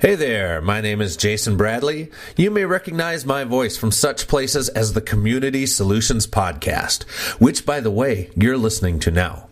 Hey there, my name is Jason Bradley. You may recognize my voice from such places as the Community Solutions Podcast, which, by the way, you're listening to now.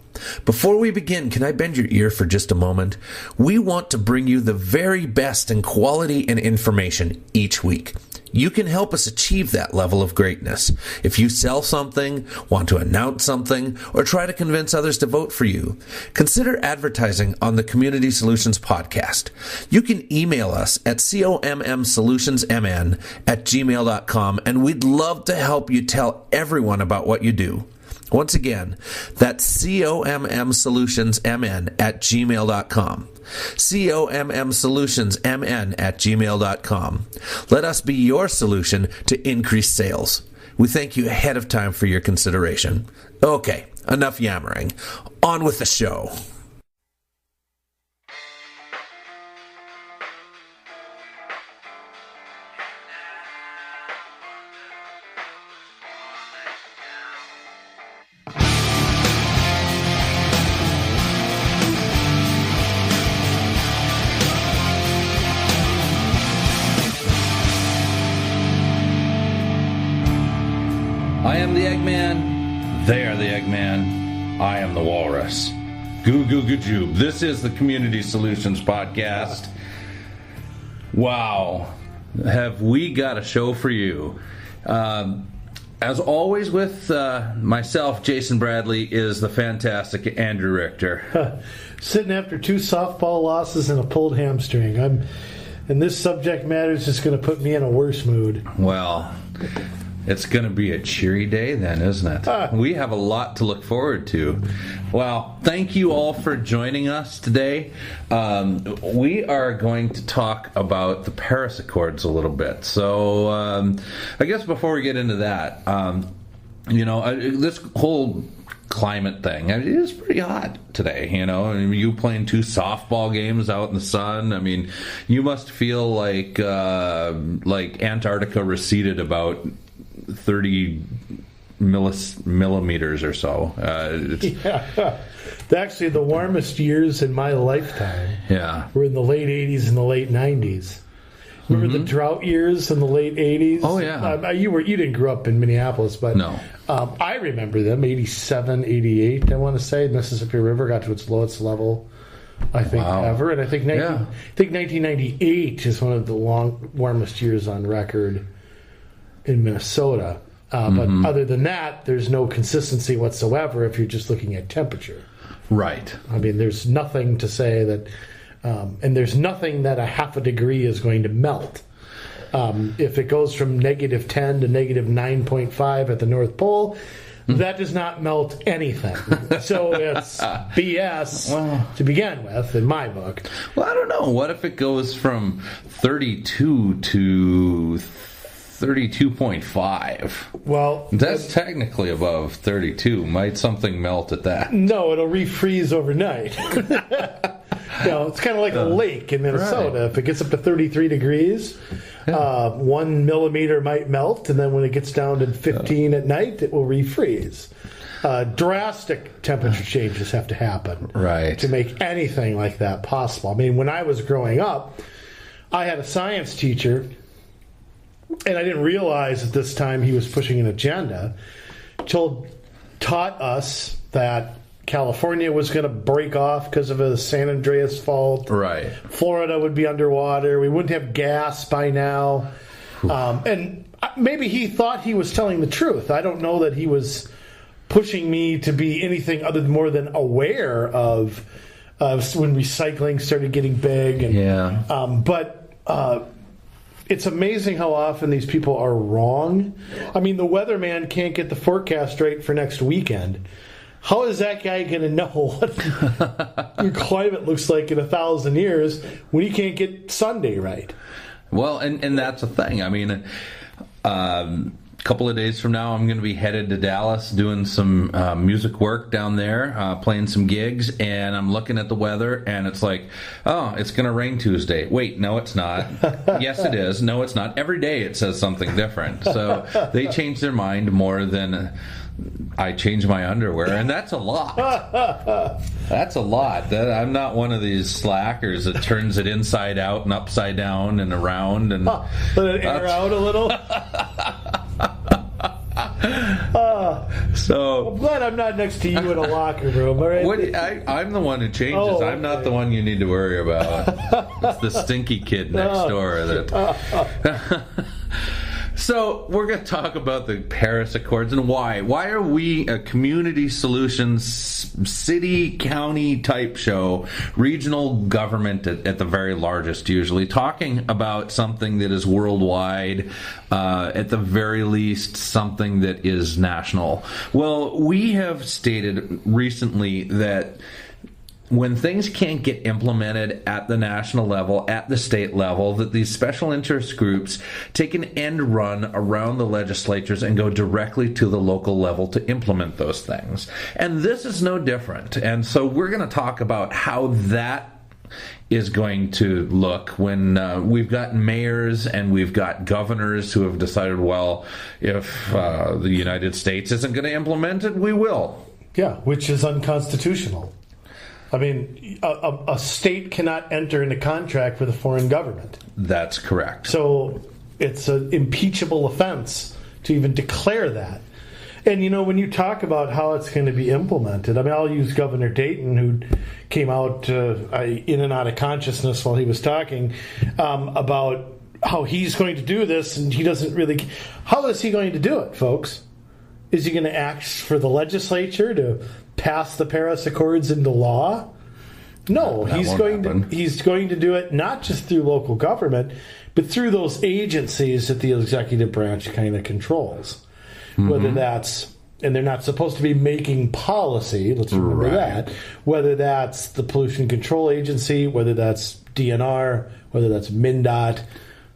Before we begin, can I bend your ear for just a moment? We want to bring you the very best in quality and information each week. You can help us achieve that level of greatness. If you sell something, want to announce something, or try to convince others to vote for you, consider advertising on the Community Solutions Podcast. You can email us at commsolutionsmn@gmail.com, and we'd love to help you tell everyone about what you do. Once again, that's commsolutionsmn@gmail.com. commsolutionsmn@gmail.com. Let us be your solution to increase sales. We thank you ahead of time for your consideration. Okay, enough yammering. On with the show. I am the Eggman. They are the Eggman. I am the Walrus. Goo goo goo joob. This is the Community Solutions Podcast. Wow. Have we got a show for you? As always with myself, Jason Bradley, is the fantastic Andrew Richter. Sitting after 2 softball losses and a pulled hamstring. And this subject matter is just going to put me in a worse mood. Well, it's going to be a cheery day then, isn't it? We have a lot to look forward to. Well, thank you all for joining us today. We are going to talk about the Paris Accords a little bit. So I guess before we get into that, this whole climate thing, it is pretty hot today, you playing 2 softball games out in the sun. I mean, you must feel like Antarctica receded about 30 millimeters or so. Yeah. Actually, the warmest years in my lifetime were in the late 80s and the late 90s. Remember the drought years in the late 80s? Oh, yeah. You didn't grow up in Minneapolis, but no. I remember them, 87, 88, I want to say. Mississippi River got to its lowest level, I think, ever. And I think 1998 is one of the warmest years on record in Minnesota. But other than that, there's no consistency whatsoever if you're just looking at temperature. Right. I mean, there's nothing to say that, and there's nothing that a half a degree is going to melt. If it goes from -10 to -9.5 at the North Pole, that does not melt anything. So it's BS to begin with, in my book. Well, I don't know. What if it goes from 32 to 32.5? Well, that's technically above 32. Might something melt at that? No, it'll refreeze overnight. It's kind of like a lake in Minnesota. Right. If it gets up to 33 degrees, 1 millimeter might melt, and then when it gets down to 15 at night, it will refreeze. Drastic temperature changes have to happen to make anything like that possible. I mean, when I was growing up, I had a science teacher, and I didn't realize at this time he was pushing an agenda, taught us that California was going to break off because of a San Andreas fault. Right. Florida would be underwater. We wouldn't have gas by now. And maybe he thought he was telling the truth. I don't know that he was pushing me to be anything other than more than aware of when recycling started getting big. And, but it's amazing how often these people are wrong. I mean, the weatherman can't get the forecast right for next weekend. How is that guy going to know what your climate looks like in 1,000 years when he can't get Sunday right? Well, and that's the thing. I mean, a couple of days from now, I'm going to be headed to Dallas doing some music work down there, playing some gigs, and I'm looking at the weather, and it's like, oh, it's going to rain Tuesday. Wait, no, it's not. Yes, it is. No, it's not. Every day it says something different. So they change their mind more than I change my underwear, and that's a lot. That's a lot. I'm not one of these slackers that turns it inside out and upside down and around and let it air out a little. So I'm glad I'm not next to you in a locker room. All right? I'm the one who changes. Oh, I'm not the one you need to worry about. It's the stinky kid next door that. So we're going to talk about the Paris Accords and why. Why are we a community solutions, city, county type show, regional government at the very largest usually, talking about something that is worldwide, at the very least something that is national? Well, we have stated recently that when things can't get implemented at the national level, at the state level, that these special interest groups take an end run around the legislatures and go directly to the local level to implement those things. And this is no different. And so we're going to talk about how that is going to look when we've got mayors and we've got governors who have decided, well, if the United States isn't going to implement it, we will. Yeah, which is unconstitutional. I mean, a state cannot enter into contract with a foreign government. That's correct. So it's an impeachable offense to even declare that. And, you know, when you talk about how it's going to be implemented, I mean, I'll use Governor Dayton, who came out in and out of consciousness while he was talking about how he's going to do this, and he doesn't really... How is he going to do it, folks? Is he going to ask for the legislature to pass the Paris Accords into law? No, he's going to do it not just through local government, but through those agencies that the executive branch kind of controls. Mm-hmm. Whether that's, and they're not supposed to be making policy, let's remember that, whether that's the Pollution Control Agency, whether that's DNR, whether that's MnDOT,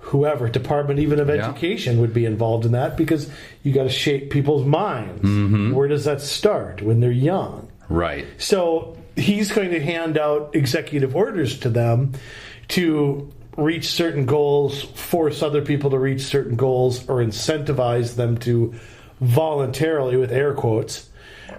whoever, Department even of Education would be involved in that, because you got to shape people's minds. Mm-hmm. Where does that start? When they're young. Right. So he's going to hand out executive orders to them to reach certain goals, force other people to reach certain goals, or incentivize them to voluntarily, with air quotes.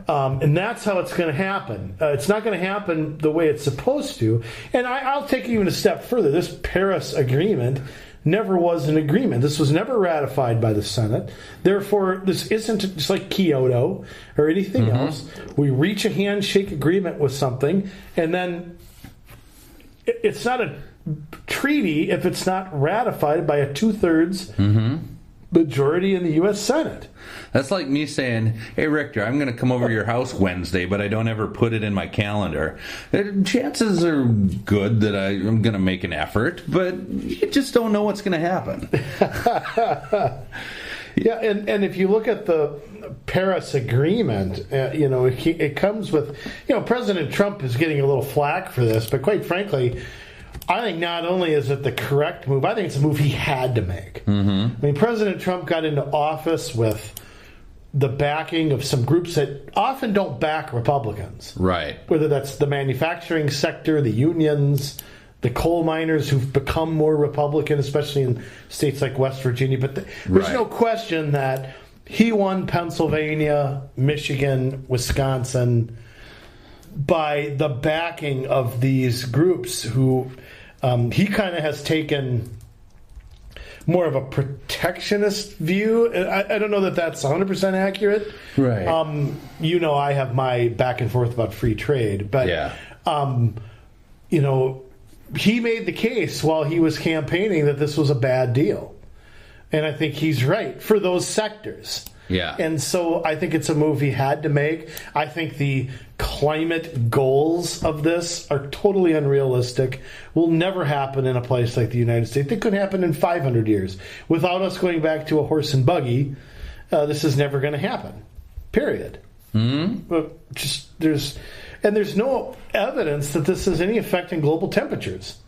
And that's how it's going to happen. It's not going to happen the way it's supposed to. And I'll take it even a step further. This Paris Agreement never was an agreement. This was never ratified by the Senate. Therefore, this isn't just like Kyoto or anything else. We reach a handshake agreement with something, and then it's not a treaty if it's not ratified by a two-thirds majority in the U.S. Senate. That's like me saying, hey, Richter, I'm going to come over to your house Wednesday, but I don't ever put it in my calendar. Chances are good that I'm going to make an effort, but you just don't know what's going to happen. Yeah, and if you look at the Paris Agreement, it comes with, President Trump is getting a little flack for this, but quite frankly, I think not only is it the correct move, I think it's a move he had to make. Mm-hmm. I mean, President Trump got into office with the backing of some groups that often don't back Republicans. Right. Whether that's the manufacturing sector, the unions, the coal miners who've become more Republican, especially in states like West Virginia. But there's no question that he won Pennsylvania, Michigan, Wisconsin by the backing of these groups who he kind of has taken more of a protectionist view. I don't know that that's 100% accurate. Right. I have my back and forth about free trade, but he made the case while he was campaigning that this was a bad deal. And I think he's right for those sectors. Yeah. And so I think it's a move he had to make. I think the climate goals of this are totally unrealistic, will never happen in a place like the United States. It could happen in 500 years. Without us going back to a horse and buggy, this is never going to happen. Period. Mm-hmm. There's no evidence that this has any effect in global temperatures.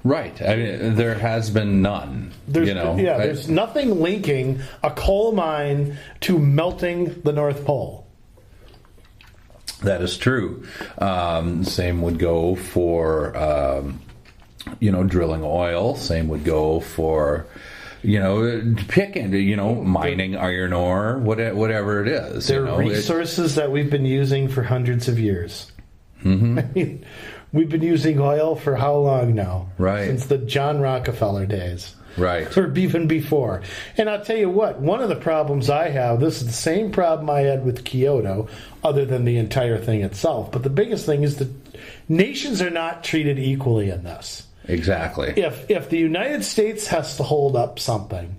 Right. I mean, there has been none. There's nothing linking a coal mine to melting the North Pole. That is true. Same would go for, drilling oil. Same would go for mining iron ore, whatever it is. They're resources that we've been using for hundreds of years. Mm-hmm. I mean, we've been using oil for how long now? Right. Since the John Rockefeller days. Right. Or even before. And I'll tell you what, one of the problems I have, this is the same problem I had with Kyoto, other than the entire thing itself. But the biggest thing is that nations are not treated equally in this. Exactly. If the United States has to hold up something,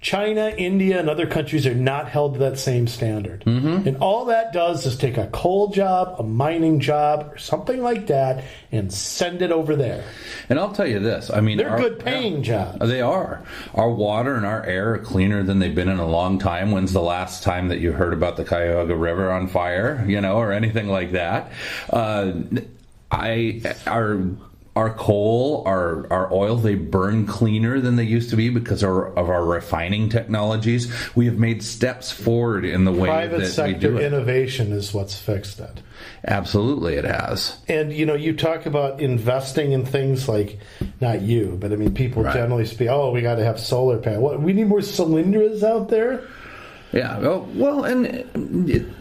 China, India, and other countries are not held to that same standard. Mm-hmm. And all that does is take a coal job, a mining job, or something like that, and send it over there. And I'll tell you this. I mean, they're good paying jobs. They are. Our water and our air are cleaner than they've been in a long time. When's the last time that you heard about the Cuyahoga River on fire, or anything like that? Our coal, our oil, they burn cleaner than they used to be because of our refining technologies. We have made steps forward in the way that we do it. Private sector innovation is what's fixed it. Absolutely, it has. And, you talk about investing in things like, not you, but I mean, people generally speak, we got to have solar panels. What, we need more cylinders out there? Yeah, well, and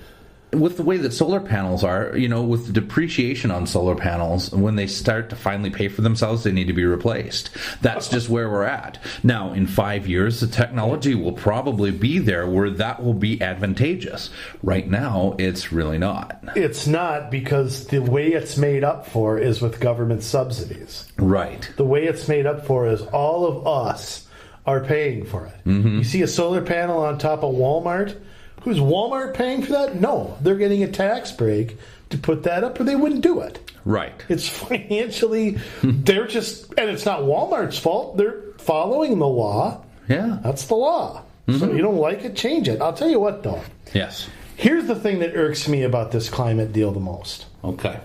with the way that solar panels are, with the depreciation on solar panels, when they start to finally pay for themselves, they need to be replaced. That's just where we're at. Now, in 5 years, the technology will probably be there where that will be advantageous. Right now, it's really not. It's not, because the way it's made up for is with government subsidies. Right. The way it's made up for is all of us are paying for it. Mm-hmm. You see a solar panel on top of Walmart? Who's Walmart paying for that? No. They're getting a tax break to put that up, or they wouldn't do it. Right. It's financially, they're just, and it's not Walmart's fault. They're following the law. Yeah. That's the law. Mm-hmm. So you don't like it, change it. I'll tell you what, though. Yes. Here's the thing that irks me about this climate deal the most. Okay.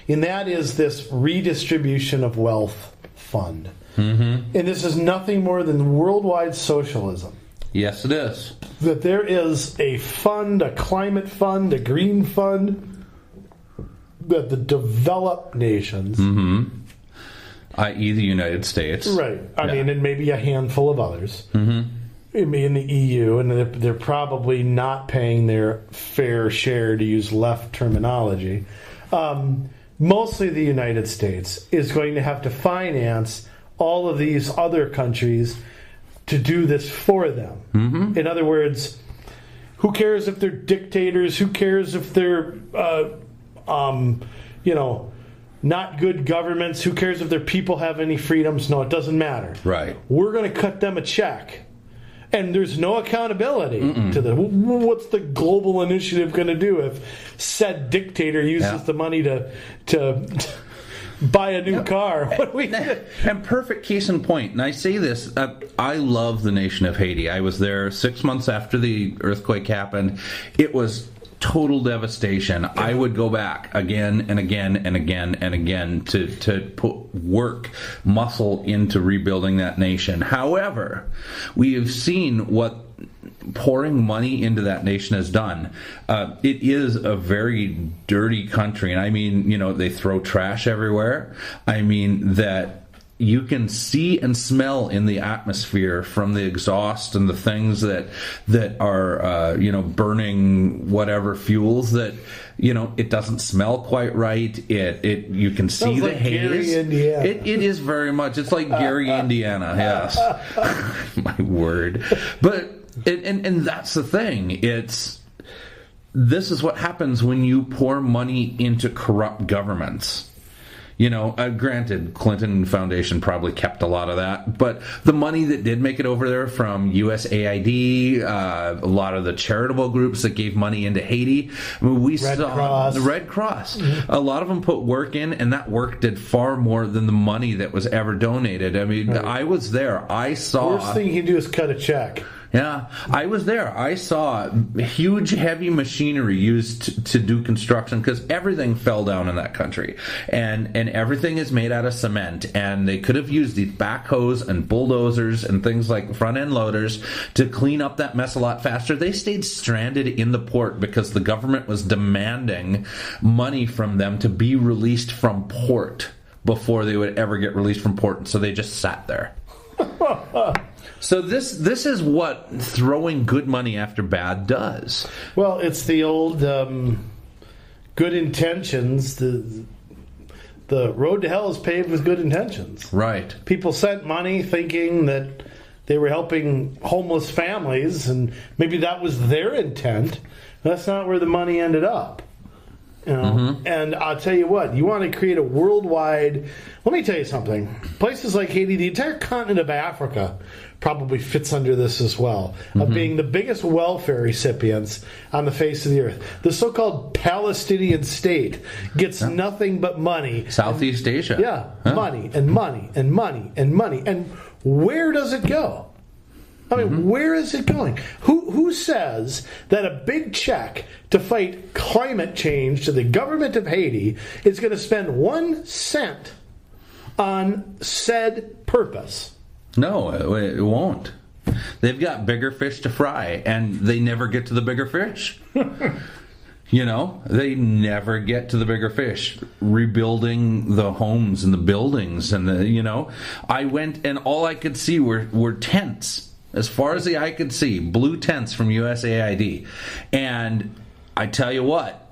And that is this redistribution of wealth fund. Mm-hmm. And this is nothing more than worldwide socialism. Yes, it is. That there is a fund, a climate fund, a green fund, that the developed nations, i.e. the United States. Right. I mean, and maybe a handful of others in the EU, and they're probably not paying their fair share, to use left terminology. Mostly the United States is going to have to finance all of these other countries to do this for them. Mm-hmm. In other words, who cares if they're dictators? Who cares if they're, not good governments? Who cares if their people have any freedoms? No, it doesn't matter. Right. We're going to cut them a check. And there's no accountability to them. What's the global initiative going to do if said dictator uses the money to buy a new car? What do we do? And perfect case in point, and I say this, I love the nation of Haiti. I was there 6 months after the earthquake happened. It was total devastation. I would go back again and again and again and again to put muscle into rebuilding that nation. However, we have seen what pouring money into that nation has done. It is a very dirty country, and I mean, they throw trash everywhere. I mean that you can see and smell in the atmosphere from the exhaust and the things that are burning whatever fuels that it doesn't smell quite right. It you can see Sounds the like haze. Gary, Indiana. It is very much. It's like Gary, Indiana. Yes, my word. But and that's the thing. This is what happens when you pour money into corrupt governments. Granted, Clinton Foundation probably kept a lot of that, but the money that did make it over there from USAID, a lot of the charitable groups that gave money into Haiti, I mean, we saw the Red Cross. Mm-hmm. A lot of them put work in, and that work did far more than the money that was ever donated. I mean, I was there. I saw. Worst thing you can do is cut a check. Yeah, I was there. I saw huge, heavy machinery used to do construction because everything fell down in that country. And everything is made out of cement. And they could have used these backhoes and bulldozers and things like front-end loaders to clean up that mess a lot faster. They stayed stranded in the port because the government was demanding money from them to be released from port before they would ever get released from port. So they just sat there. So this is what throwing good money after bad does. Well, it's the old good intentions. The road to hell is paved with good intentions. Right. People sent money thinking that they were helping homeless families, and maybe that was their intent. That's not where the money ended up. You know? And I'll tell you what, you want to create a worldwide... Let me tell you something. Places like Haiti, the entire continent of Africa probably fits under this as well, of being the biggest welfare recipients on the face of the earth. The so-called Palestinian state gets nothing but money. Southeast Asia. Yeah, money and money and money and money. And where does it go? I mean, where is it going? Who says that a big check to fight climate change to the government of Haiti is going to spend 1 cent on said purpose? No, it won't. They've got bigger fish to fry, and they never get to the bigger fish. You know, they never get to the bigger fish. Rebuilding the homes and the buildings and I went and all I could see were tents. As far as the eye could see, blue tents from USAID. And I tell you what,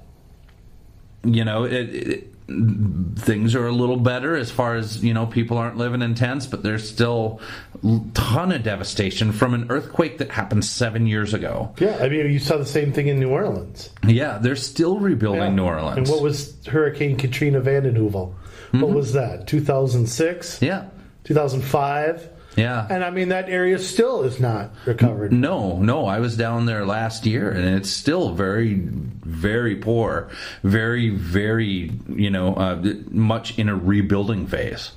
things are a little better as far as, people aren't living in tents, but there's still a ton of devastation from an earthquake that happened 7 years ago. Yeah, I mean, you saw the same thing in New Orleans. Yeah, they're still rebuilding New Orleans. And what was Hurricane Katrina Vanden Heuvel? What was that, 2006? Yeah. 2005? Yeah. And I mean, that area still is not recovered. No. I was down there last year, and it's still very, very poor. Very, very, much in a rebuilding phase.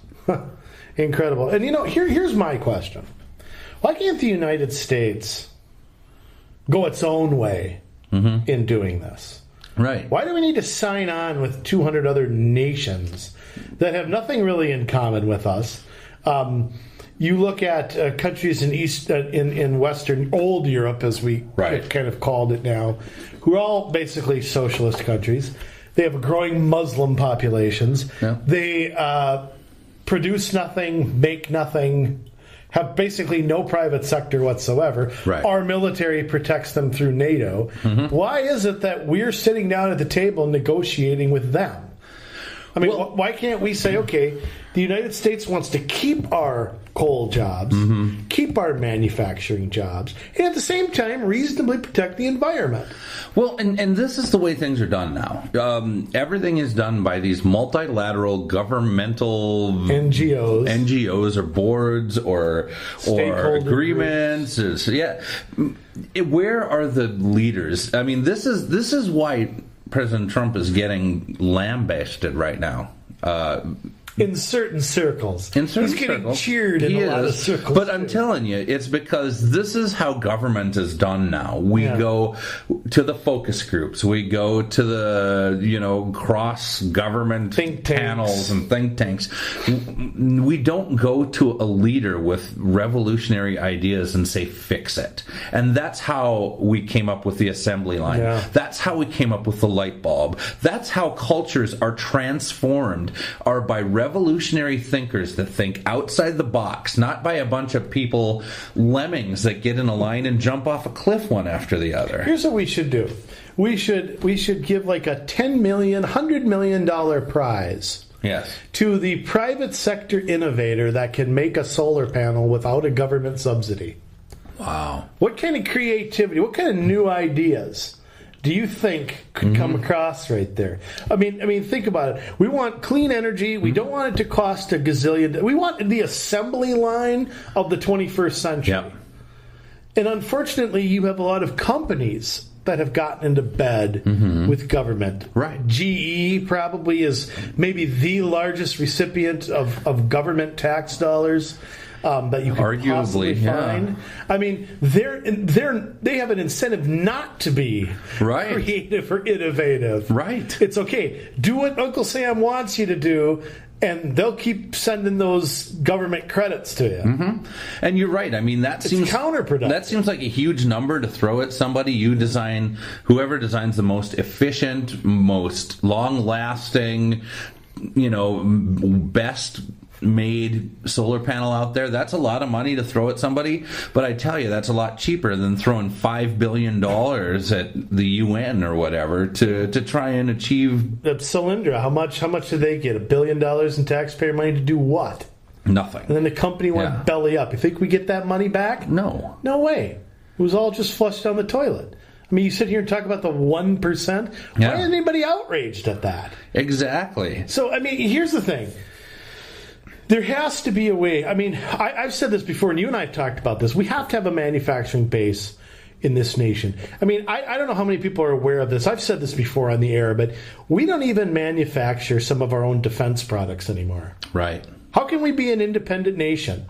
Incredible. And, here's my question. Why can't the United States go its own way in doing this? Right. Why do we need to sign on with 200 other nations that have nothing really in common with us? You look at countries in Western old Europe, as we kind of called it now, who are all basically socialist countries. They have growing Muslim populations. Yeah. They produce nothing, make nothing, have basically no private sector whatsoever. Right. Our military protects them through NATO. Why is it that we're sitting down at the table negotiating with them? I mean, why can't we say, okay, the United States wants to keep our coal jobs, keep our manufacturing jobs, and at the same time reasonably protect the environment? Well, and this is the way things are done now. Everything is done by these multilateral governmental NGOs or boards or agreements. Where are the leaders? I mean, this is why President Trump is getting lambasted right now. In certain circles. He's getting cheered in a lot of circles. But I'm telling you, it's because this is how government is done now. We go to the focus groups. We go to the, cross-government panels and think tanks. We don't go to a leader with revolutionary ideas and say, fix it. And that's how we came up with the assembly line. Yeah. That's how we came up with the light bulb. That's how cultures are transformed, are by revolutionary thinkers that think outside the box, not by a bunch of people, lemmings that get in a line and jump off a cliff one after the other. Here's what we should do. We should give like a $10 million, $100 million prize. Yes. To the private sector innovator that can make a solar panel without a government subsidy. Wow. What kind of creativity, what kind of new ideas do you think could come across right there? I mean, think about it. We want clean energy. We don't want it to cost a gazillion. We want the assembly line of the 21st century. Yep. And unfortunately, you have a lot of companies that have gotten into bed with government. Right. GE probably is maybe the largest recipient of government tax dollars that you can possibly find. I mean, they have an incentive not to be creative or innovative. Right. It's okay. Do what Uncle Sam wants you to do, and they'll keep sending those government credits to you. And you're right. I mean, that seems counterproductive. That seems like a huge number to throw at somebody. Whoever designs the most efficient, most long-lasting, best made solar panel out there. That's a lot of money to throw at somebody, but I tell you, that's a lot cheaper than throwing $5 billion at the UN or whatever to try and achieve. The Solyndra, how much did they get? $1 billion in taxpayer money to do what? Nothing. And then the company went belly up. You think we get that money back? No. No way. It was all just flushed down the toilet. I mean, you sit here and talk about the 1%. Why isn't anybody outraged at that? Exactly. So, I mean, here's the thing. There has to be a way. I mean, I've said this before, and you and I have talked about this. We have to have a manufacturing base in this nation. I mean, I don't know how many people are aware of this. I've said this before on the air, but we don't even manufacture some of our own defense products anymore. Right. How can we be an independent nation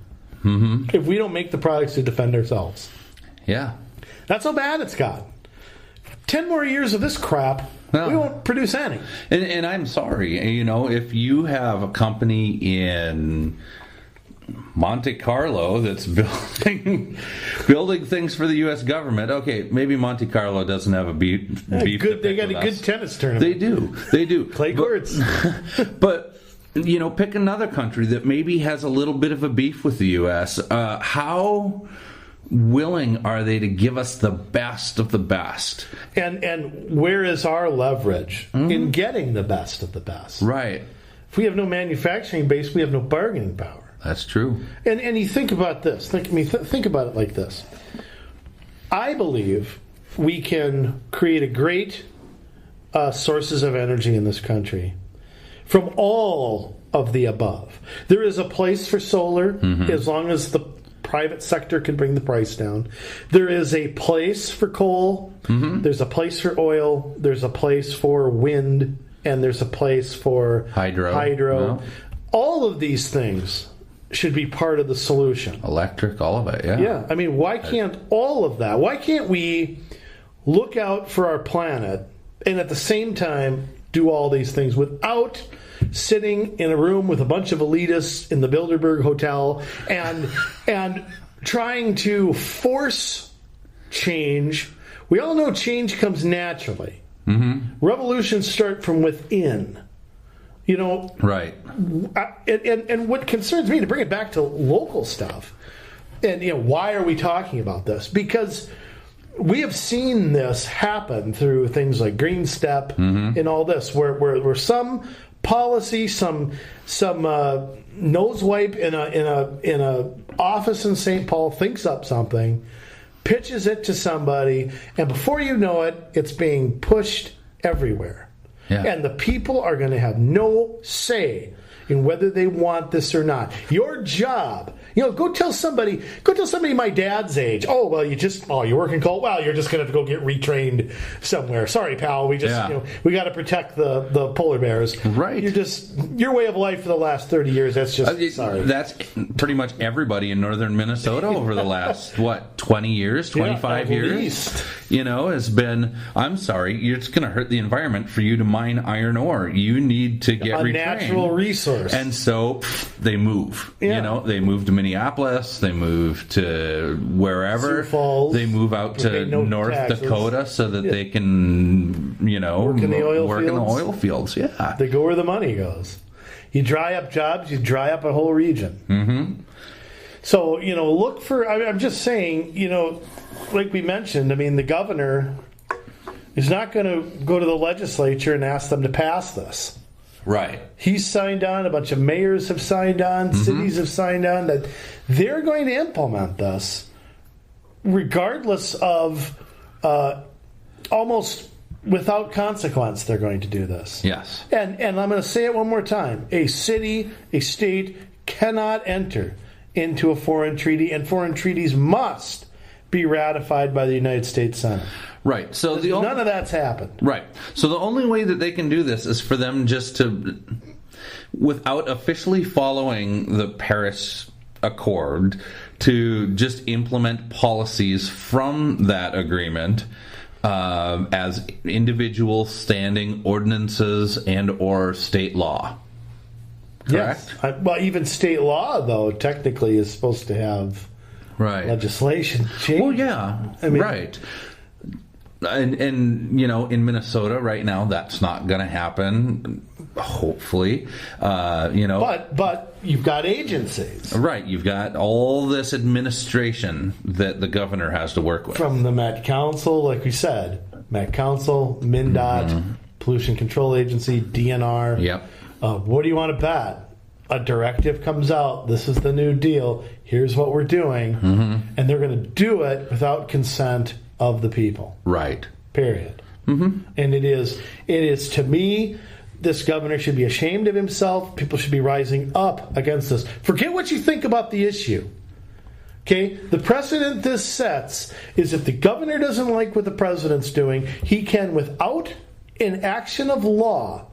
if we don't make the products to defend ourselves? Yeah. That's how bad it's got. 10 more years of this crap, we won't produce any. And I'm sorry, if you have a company in Monte Carlo that's building things for the U.S. government, okay, maybe Monte Carlo doesn't have a beef. They got a good tennis tournament. They do. Clay courts. But pick another country that maybe has a little bit of a beef with the U.S. How willing are they to give us the best of the best? And where is our leverage in getting the best of the best? Right. If we have no manufacturing base, we have no bargaining power. That's true. And you think about this. Think about it like this. I believe we can create a great sources of energy in this country from all of the above. There is a place for solar as long as the private sector can bring the price down. There is a place for coal. There's a place for oil. There's a place for wind. And there's a place for hydro. No. All of these things should be part of the solution. Electric, all of it, yeah. Yeah. I mean, why can't all of that? Why can't we look out for our planet and at the same time do all these things without sitting in a room with a bunch of elitists in the Bilderberg Hotel and trying to force change? We all know change comes naturally. Revolutions start from within. Right. And what concerns me, to bring it back to local stuff, and why are we talking about this? Because we have seen this happen through things like Green Step and all this, where some policy, some nose wipe in a office in St. Paul thinks up something, pitches it to somebody, and before you know it, it's being pushed everywhere. Yeah. And the people are going to have no say in whether they want this or not. Your job, go tell somebody my dad's age. Oh, well, you work in coal. Well, you're just going to have to go get retrained somewhere. Sorry, pal. We we got to protect the polar bears. Right. Your way of life for the last 30 years. That's just sorry. That's pretty much everybody in northern Minnesota over the last 20 years, 25 years. Has been. I'm sorry, it's going to hurt the environment for you to mine iron ore. You need to get retrained. Natural resource. And so they move. Yeah. They move to Minneapolis. They move to wherever. Sioux Falls. They move out to North Dakota so that they can, work in the oil fields. Yeah. They go where the money goes. You dry up jobs, you dry up a whole region. So, look for, I'm just saying, like we mentioned, I mean, the governor is not going to go to the legislature and ask them to pass this. Right. He's signed on, a bunch of mayors have signed on, cities have signed on, that they're going to implement this regardless of almost without consequence. They're going to do this. Yes. And I'm going to say it one more time. A city, a state cannot enter into a foreign treaty, and foreign treaties must be ratified by the United States Senate. Right. So none of that's happened. Right. So the only way that they can do this is for them just to, without officially following the Paris Accord, to just implement policies from that agreement as individual standing ordinances and or state law. Correct? Yes. Well, even state law, though, technically is supposed to have legislation change. Well, yeah. Right. And in Minnesota right now, that's not going to happen. Hopefully, But you've got agencies, right? You've got all this administration that the governor has to work with. From the Met Council, like we said, Met Council, MnDOT, Pollution Control Agency, DNR. Yep. What do you want to bet? A directive comes out. This is the new deal. Here's what we're doing, and they're going to do it without consent of the people. Right. Period. And it is to me, this governor should be ashamed of himself. People should be rising up against this. Forget what you think about the issue. Okay? The precedent this sets is if the governor doesn't like what the president's doing, he can, without an action of law,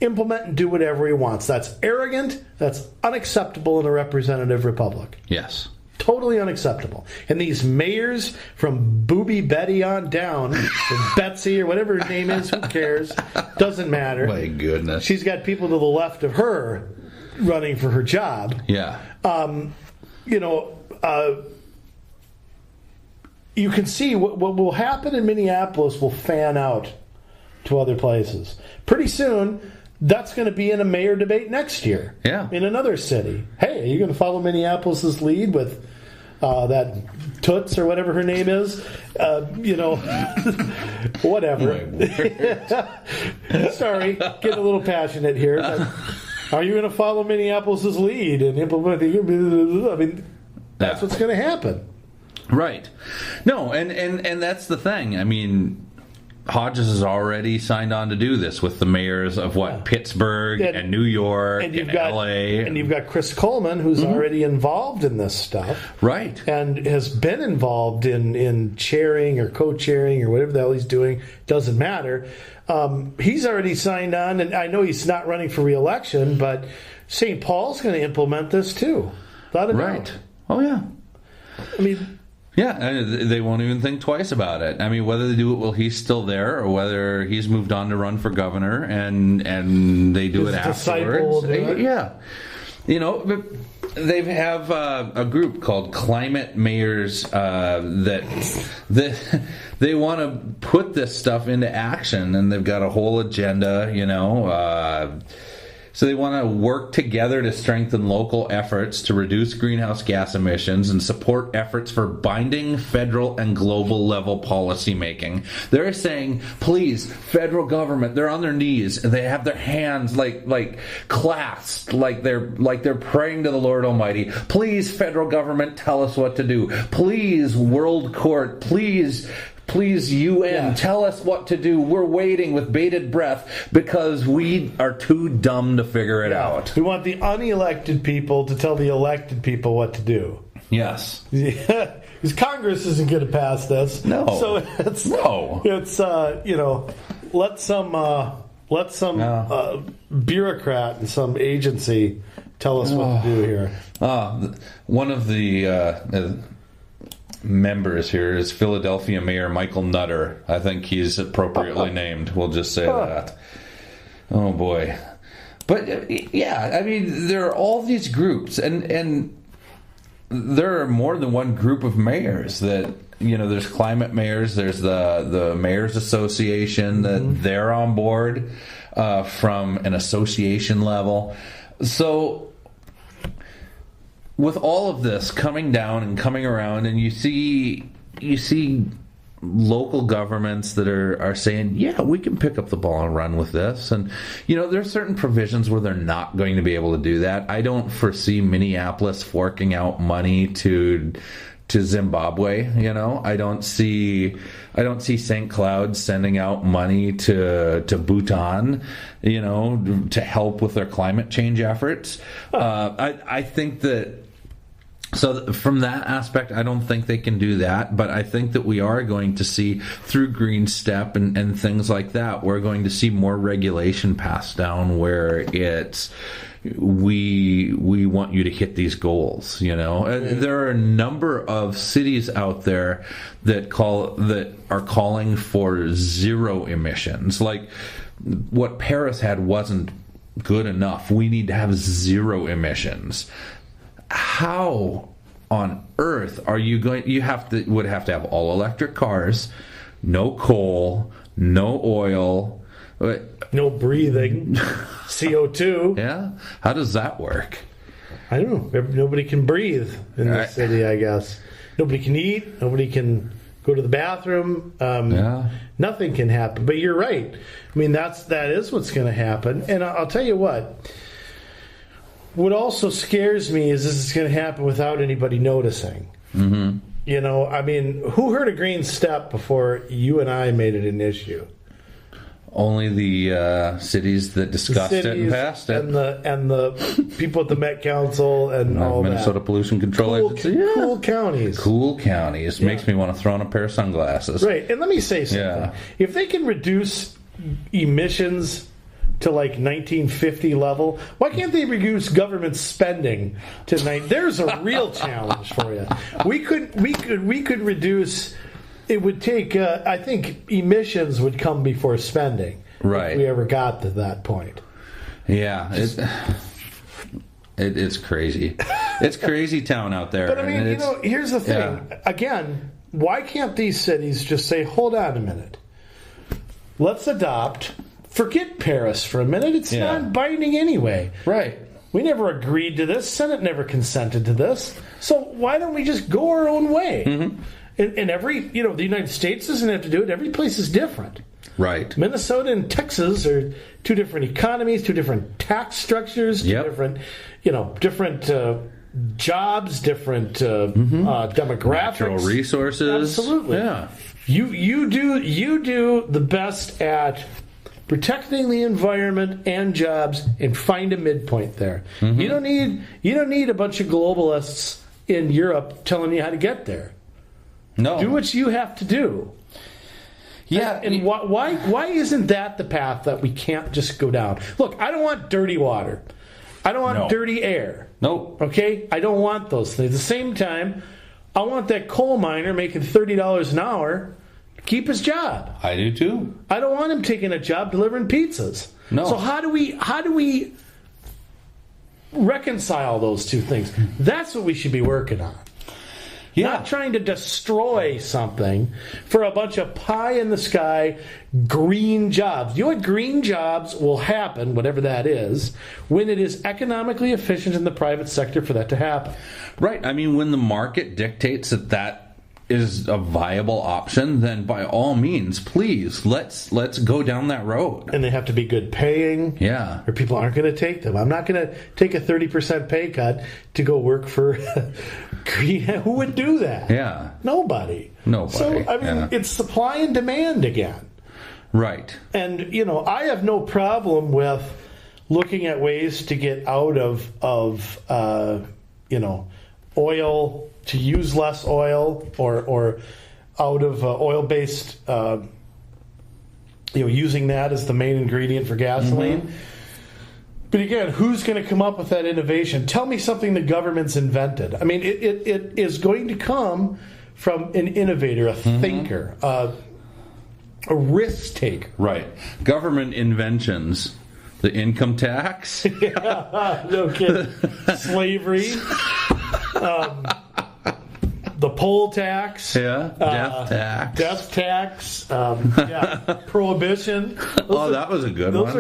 implement and do whatever he wants. That's arrogant. That's unacceptable in a representative republic. Yes. Totally unacceptable. And these mayors from Booby Betty on down, or Betsy or whatever her name is, who cares? Doesn't matter. My goodness. She's got people to the left of her running for her job. Yeah. You can see what will happen in Minneapolis will fan out to other places. Pretty soon, that's going to be in a mayor debate next year. Yeah. In another city. Hey, are you going to follow Minneapolis's lead with that Toots or whatever her name is? Whatever. Sorry, getting a little passionate here. But are you going to follow Minneapolis's lead and implement the... I mean, that's what's going to happen. Right. No, and that's the thing. I mean, Hodges has already signed on to do this with the mayors of Pittsburgh and New York and LA. And you've got Chris Coleman, who's already involved in this stuff. Right. And has been involved in chairing or co-chairing or whatever the hell he's doing. Doesn't matter. He's already signed on, and I know he's not running for re-election, but St. Paul's going to implement this too. Right. Oh, yeah. I mean... Yeah, and they won't even think twice about it. I mean, whether they do it while he's still there or whether he's moved on to run for governor and they do it afterwards. Yeah. They have a group called Climate Mayors that they want to put this stuff into action, and they've got a whole agenda, So they want to work together to strengthen local efforts to reduce greenhouse gas emissions and support efforts for binding federal and global level policy making. They're saying, please, federal government, they're on their knees and they have their hands like clasped, like they're praying to the Lord Almighty. Please, federal government, tell us what to do. Please, World Court, please, UN, tell us what to do. We're waiting with bated breath because we are too dumb to figure it out. We want the unelected people to tell the elected people what to do. Yes. Because Congress isn't going to pass this. No. So it's let some bureaucrat and some agency tell us what to do here. One of the members here is Philadelphia Mayor Michael Nutter. I think he's appropriately named. We'll just say that. Oh boy. But yeah, I mean, there are all these groups, and there are more than one group of mayors that, there's climate mayors, there's the Mayors Association, that they're on board from an association level. So with all of this coming down and coming around, and you see local governments that are saying, yeah, we can pick up the ball and run with this. And, there are certain provisions where they're not going to be able to do that. I don't foresee Minneapolis forking out money to Zimbabwe. I don't see St. Cloud sending out money to Bhutan, to help with their climate change efforts. I think that. So from that aspect, I don't think they can do that, but I think that we are going to see, through Green Step and things like that, we're going to see more regulation passed down where it's, we want you to hit these goals, There are a number of cities out there that are calling for zero emissions. Like, what Paris had wasn't good enough. We need to have zero emissions. How on earth are you going? Would have to have all electric cars. no coal, no oil. No breathing, CO2. Yeah? How does that work? I don't know. Nobody can breathe in the city, I guess. Nobody can eat. Nobody can go to the bathroom. Nothing can happen. But you're right. I mean, that is what's going to happen. And I'll tell you what. What also scares me is this is going to happen without anybody noticing. Mm-hmm. You know, I mean, who heard of Green Step before you and I made it an issue? Only the cities that discussed it and passed it. And the people at the Met Council and all Minnesota that. Pollution Control Agency. Cool counties. Cool counties. Makes me want to throw on a pair of sunglasses. Right. And let me say something. Yeah. If they can reduce emissions to like 1950 level, why can't they reduce government spending to There's a real challenge for you. We could reduce. It would take. I think emissions would come before spending. Right. If we ever got to that point. Yeah. It's crazy. It's crazy town out there. But I mean, here's the thing. Yeah. Again, why can't these cities just say, "Hold on a minute, let's adopt." Forget Paris for a minute. It's not binding anyway. Right. We never agreed to this. Senate never consented to this. So why don't we just go our own way? Mm-hmm. And every, the United States doesn't have to do it. Every place is different. Right. Minnesota and Texas are two different economies, two different tax structures, two different, different jobs, different demographics. Natural resources. Absolutely. Yeah. You do the best at protecting the environment and jobs, and find a midpoint there. Mm-hmm. You don't need a bunch of globalists in Europe telling you how to get there. No. Do what you have to do. Yeah. And why isn't that the path that we can't just go down? Look, I don't want dirty water. I don't want dirty air. Nope. Okay? I don't want those things. At the same time, I want that coal miner making $30 an hour keep his job. I do too. I don't want him taking a job delivering pizzas. No. So how do we reconcile those two things? That's what we should be working on. Yeah. Not trying to destroy something for a bunch of pie in the sky green jobs. You know what green jobs will happen, whatever that is, when it is economically efficient in the private sector for that to happen. Right. I mean, when the market dictates that is a viable option, then by all means, please, let's go down that road. And they have to be good paying. Yeah. Or people aren't going to take them. I'm not going to take a 30% pay cut to go work for green. Who would do that? Yeah. Nobody. So, I mean, it's supply and demand again. Right. And, I have no problem with looking at ways to get out of oil, to use less oil, or out of oil-based, using that as the main ingredient for gasoline. Mm-hmm. But again, who's going to come up with that innovation? Tell me something the government's invented. I mean, it is going to come from an innovator, a thinker, a risk taker. Right. Government inventions. The income tax. Yeah, no kidding. Slavery. The poll tax. Yeah. Death tax. Prohibition. That was a good one. Those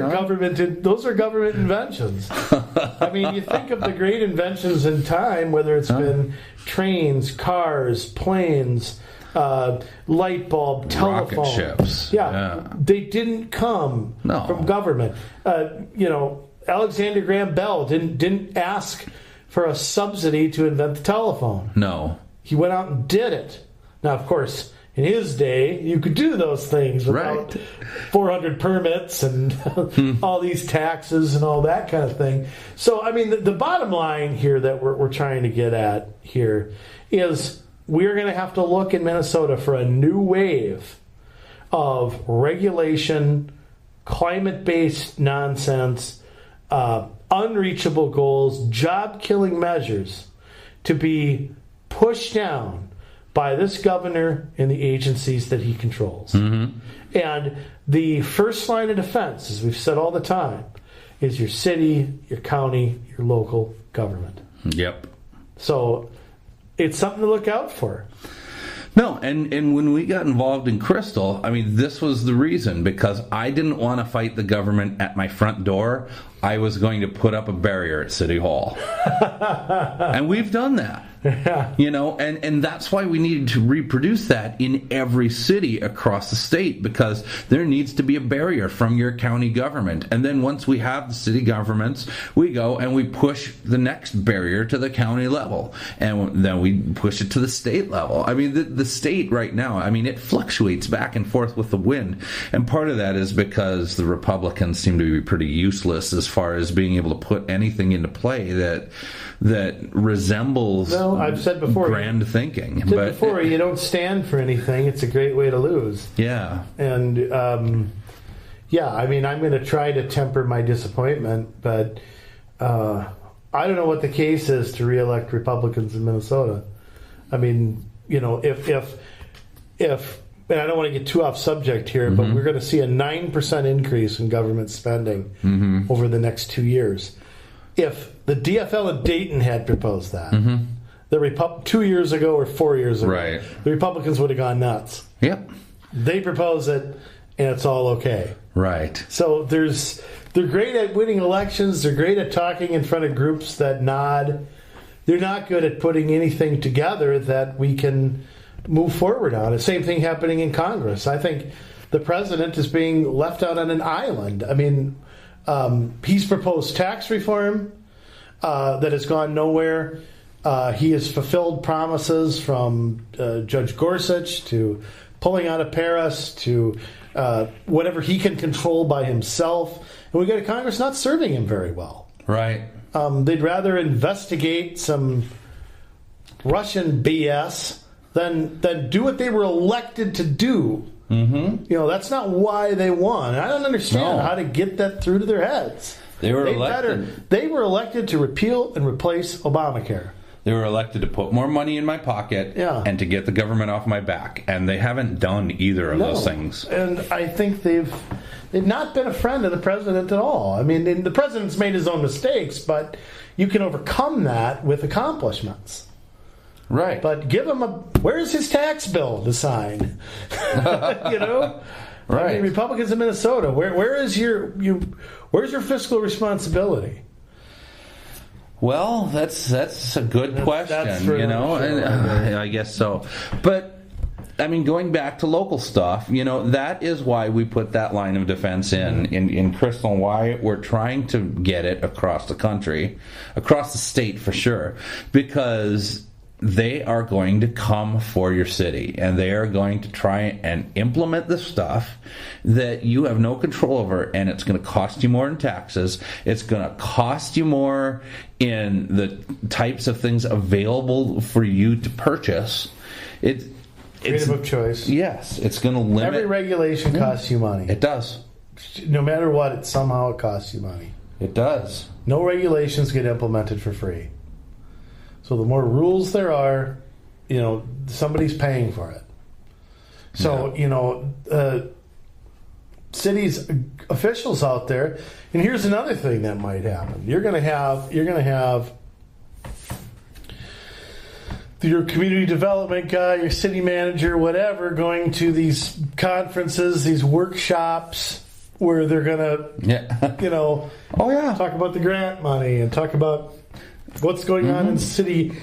are government inventions. I mean, you think of the great inventions in time, whether it's been trains, cars, planes, light bulb, telephone, rocket ships. Yeah, they didn't come from government. Alexander Graham Bell didn't ask for a subsidy to invent the telephone. No. He went out and did it. Now, of course, in his day, you could do those things without 400 permits and all these taxes and all that kind of thing. So, I mean, the bottom line here that we're trying to get at here is we're going to have to look in Minnesota for a new wave of regulation, climate-based nonsense, unreachable goals, job-killing measures to be pushed down by this governor and the agencies that he controls. Mm-hmm. And the first line of defense, as we've said all the time, is your city, your county, your local government. Yep. So it's something to look out for. No, and when we got involved in Crystal, I mean, this was the reason, because I didn't want to fight the government at my front door. I was going to put up a barrier at City Hall. And we've done that. Yeah. You know, and that's why we needed to reproduce that in every city across the state, because there needs to be a barrier from your county government. And then once we have the city governments, we go and we push the next barrier to the county level. And then we push it to the state level. I mean, the state right now, I mean, it fluctuates back and forth with the wind. And part of that is because the Republicans seem to be pretty useless as far as being able to put anything into play that resembles I've said before, grand thinking. Before, you don't stand for anything. It's a great way to lose. Yeah. And I mean, I'm going to try to temper my disappointment, but I don't know what the case is to reelect Republicans in Minnesota. I mean, you know, if and I don't want to get too off subject here, but we're going to see a 9% increase in government spending over the next 2 years. If the DFL of Dayton had proposed that, 2 years ago or 4 years ago, right, the Republicans would have gone nuts. Yep. They propose it, and it's all okay. Right. So they're great at winning elections. They're great at talking in front of groups that nod. They're not good at putting anything together that we can move forward on. The same thing happening in Congress. I think the president is being left out on an island. I mean, he's proposed tax reform that has gone nowhere. He has fulfilled promises from Judge Gorsuch to pulling out of Paris to whatever he can control by himself. And we got a Congress not serving him very well. Right. They'd rather investigate some Russian BS than do what they were elected to do. You know, that's not why they won. I don't understand how to get that through to their heads. They were elected. They were elected to repeal and replace Obamacare. They were elected to put more money in my pocket and to get the government off my back. And they haven't done either of those things. And I think they've not been a friend of the president at all. I mean, the president's made his own mistakes, but you can overcome that with accomplishments. Right. But give him where's his tax bill to sign? You know? Right. I mean, Republicans in Minnesota, where's your fiscal responsibility? Well, that's a good question, that's you know, and I guess so. But I mean, going back to local stuff, you know, that is why we put that line of defense in Crystal, and why we're trying to get it across the country, across the state for sure, because they are going to come for your city, and they are going to try and implement the stuff that you have no control over, and it's going to cost you more in taxes. It's going to cost you more in the types of things available for you to purchase. Freedom of choice. Yes, it's going to limit. Every regulation costs you money. It does. No matter what, it costs you money. It does. No regulations get implemented for free. So the more rules there are, you know, somebody's paying for it. So, you know, cities officials out there, and here's another thing that might happen. You're going to have your community development guy, your city manager, whatever, going to these conferences, these workshops where they're going to, you know, talk about the grant money and talk about what's going on in city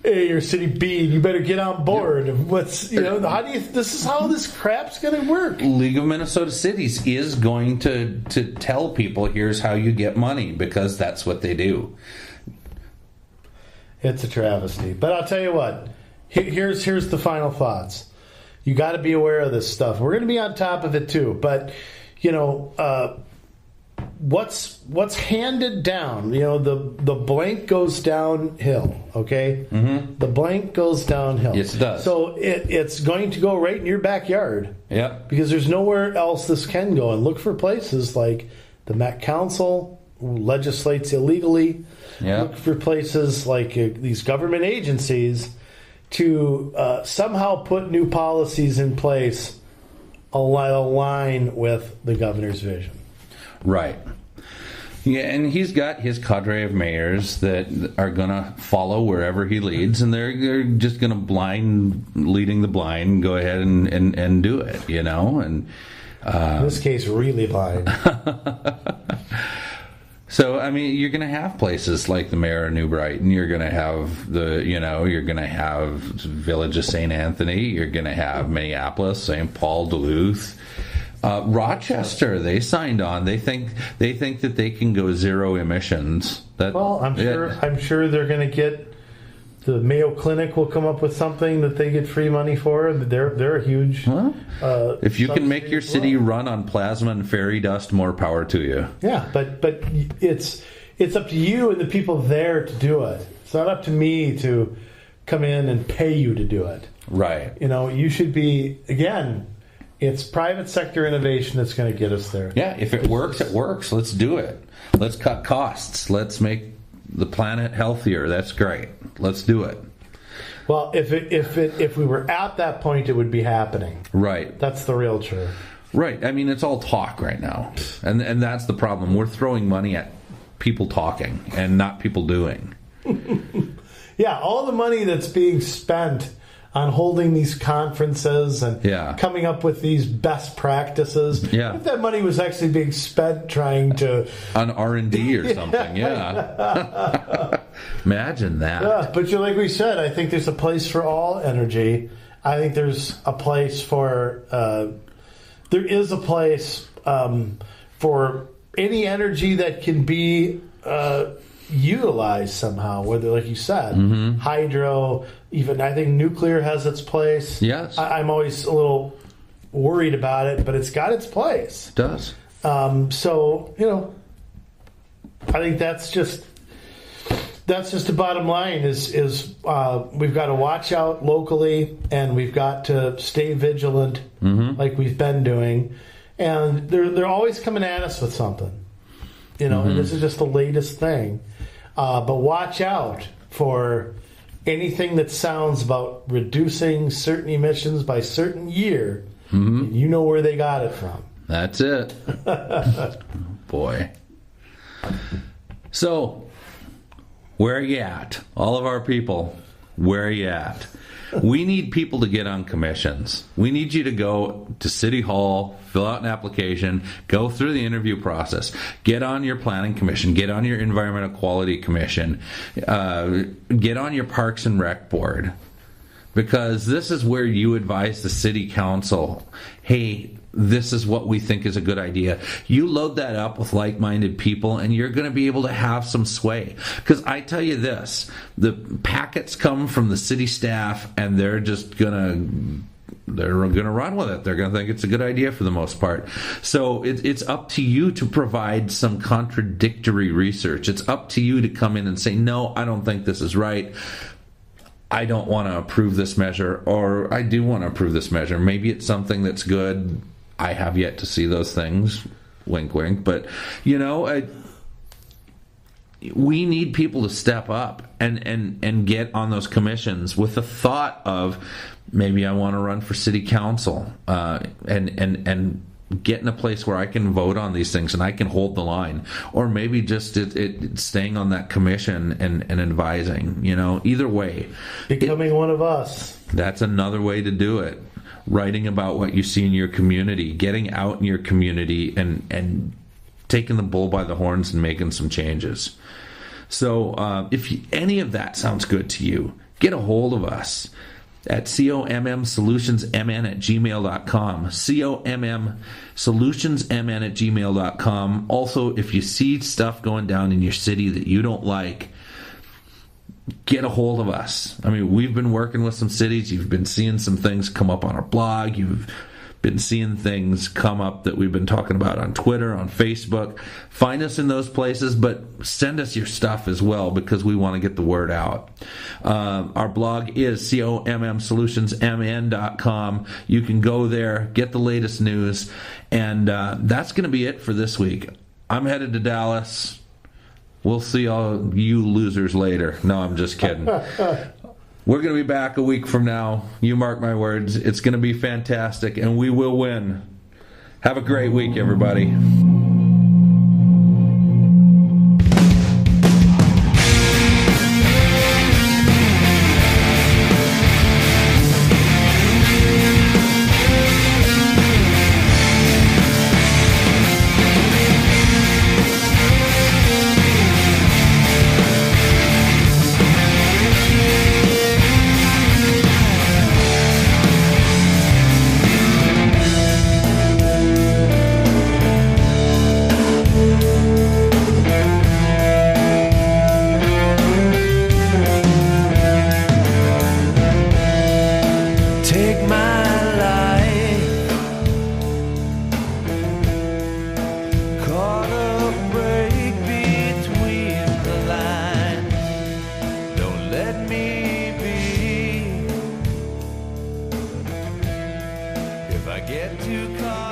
A or city B. You better get on board. What's, you know, this is how this crap's going to work. League of Minnesota Cities is going to tell people, here's how you get money, because that's what they do. It's a travesty. But I'll tell you what, here's the final thoughts. You got to be aware of this stuff. We're going to be on top of it too. But, you know, what's handed down, you know, the blank goes downhill, okay? The blank goes downhill. Yes, it does. So it's going to go right in your backyard. Yep. Because there's nowhere else this can go. And look for places like the Met Council, who legislates illegally. Yep. Look for places like these government agencies to somehow put new policies in place align with the governor's vision. Right. Yeah, and he's got his cadre of mayors that are going to follow wherever he leads, and they're just going to leading the blind, go ahead and do it, you know? And in this case, really blind. So, I mean, you're going to have places like the mayor of New Brighton. You're going to have you're going to have Village of St. Anthony. You're going to have Minneapolis, St. Paul, Duluth. Rochester, they signed on. They think that they can go zero emissions. I'm sure they're going to get. The Mayo Clinic will come up with something that they get free money for. They're a huge. Huh? If you can make your city run on plasma and fairy dust, more power to you. Yeah, but it's up to you and the people there to do it. It's not up to me to come in and pay you to do it. Right. You know, you should be, again, it's private sector innovation that's going to get us there. Yeah, if it works, it works. Let's do it. Let's cut costs. Let's make the planet healthier. That's great. Let's do it. Well, if we were at that point, it would be happening. Right. That's the real truth. Right. I mean, it's all talk right now, and that's the problem. We're throwing money at people talking and not people doing. Yeah, all the money that's being spent on holding these conferences and coming up with these best practices. Yeah. If that money was actually being spent trying to... on R&D or something, yeah. Imagine that. Yeah, but like we said, I think there's a place for all energy. I think there's a place for... there is a place for any energy that can be... utilized somehow, whether, like you said, hydro, even I think nuclear has its place. Yes. I'm always a little worried about it, but it's got its place. It does. So, you know, I think that's just the bottom line is we've got to watch out locally, and we've got to stay vigilant like we've been doing. And they're always coming at us with something. You know, and this is just the latest thing. But watch out for anything that sounds about reducing certain emissions by certain year. You know where they got it from. That's it. Boy. So, where are you at? All of our people, where are you at? We need people to get on commissions. We need you to go to City Hall, fill out an application, go through the interview process, get on your planning commission, get on your environmental quality commission, get on your Parks and Rec board. Because this is where you advise the city council, hey, this is what we think is a good idea. You load that up with like-minded people, and you're going to be able to have some sway. Because I tell you this, the packets come from the city staff, and they're just going to run with it. They're going to think it's a good idea for the most part. So it's up to you to provide some contradictory research. It's up to you to come in and say, no, I don't think this is right. I don't want to approve this measure, or I do want to approve this measure. Maybe it's something that's good. I have yet to see those things. Wink, wink. But, you know, we need people to step up and get on those commissions with the thought of maybe I want to run for city council and get in a place where I can vote on these things and I can hold the line. Or maybe just it staying on that commission and advising, you know, either way. Becoming one of us. That's another way to do it. Writing about what you see in your community, getting out in your community and taking the bull by the horns and making some changes. So if any of that sounds good to you, get a hold of us at commsolutionsmn@gmail.com. commsolutionsmn@gmail.com. Also, if you see stuff going down in your city that you don't like, get a hold of us. I mean, we've been working with some cities. You've been seeing some things come up on our blog. You've been seeing things come up that we've been talking about on Twitter, on Facebook. Find us in those places, but send us your stuff as well, because we want to get the word out. Our blog is commsolutionsmn.com. You can go there, get the latest news, and that's going to be it for this week. I'm headed to Dallas. We'll see all you losers later. No, I'm just kidding. We're going to be back a week from now. You mark my words. It's going to be fantastic, and we will win. Have a great week, everybody. take my life. Caught a break between the lines. Don't let me be. If I get too caught